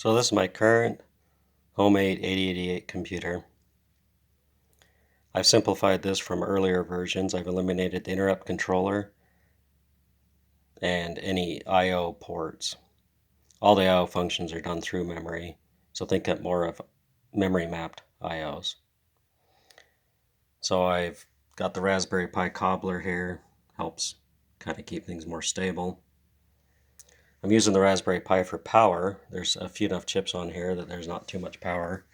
So this is my current homemade 8088 computer. I've simplified this from earlier versions. I've eliminated the interrupt controller and any I/O ports. All the I/O functions are done through memory, so think of more of memory mapped I/Os. So I've got the Raspberry Pi cobbler here, helps kind of keep things more stable. I'm using the Raspberry Pi for power. There's a few enough chips on here that there's not too much power.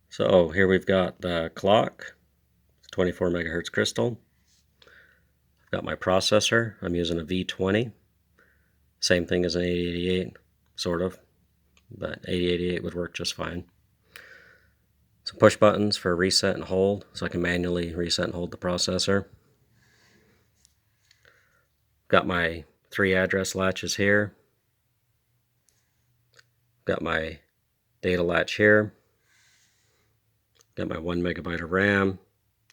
So here we've got the clock, 24 megahertz crystal. I've got my processor. I'm using a V20. Same thing as an 8088, sort of, but 8088 would work just fine. Some push buttons for reset and hold, so I can manually reset and hold the processor. Got my 3 address latches here. Got my data latch here. Got my 1 megabyte of RAM,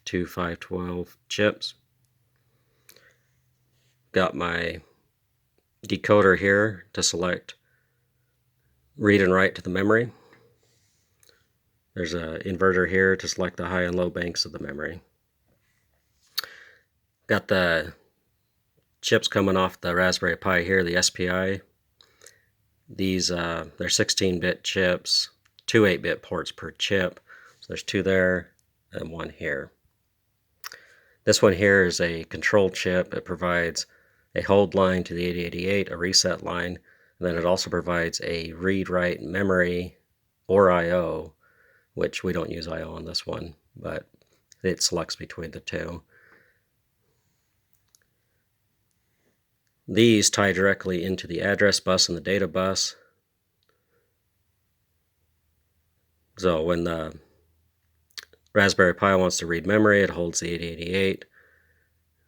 2 512 chips. Got my decoder here to select read and write to the memory. There's an inverter here to select the high and low banks of the memory. Got the chips coming off the Raspberry Pi here, the SPI. These, they're 16-bit chips, 2 8-bit ports per chip. So there's 2 there and 1 here. This one here is a control chip. It provides a hold line to the 8088, a reset line, and then it also provides a read-write memory or I/O, which we don't use I/O on this one, but it selects between the two. These tie directly into the address bus and the data bus. So when the Raspberry Pi wants to read memory, it holds the 8088,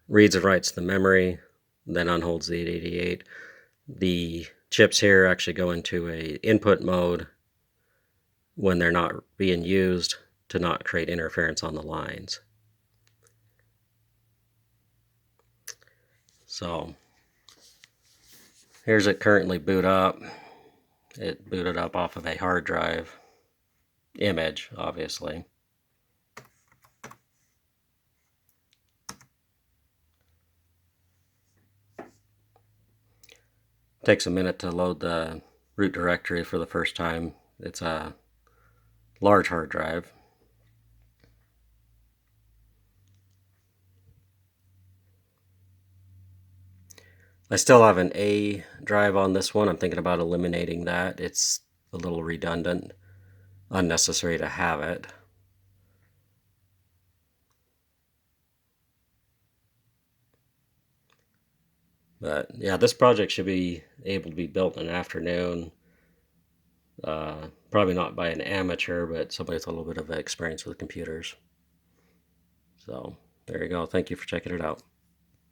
reads and writes the memory, then unholds the 8088. The chips here actually go into a input mode when they're not being used to not create interference on the lines. So here's it currently boot up. It booted up off of a hard drive image, obviously. Takes a minute to load the root directory for the first time. It's a large hard drive. I still have an A drive on this one. I'm thinking about eliminating that. It's a little redundant, unnecessary to have it. But yeah, this project should be able to be built in an afternoon. Probably not by an amateur, but somebody with a little bit of experience with computers. So there you go. Thank you for checking it out.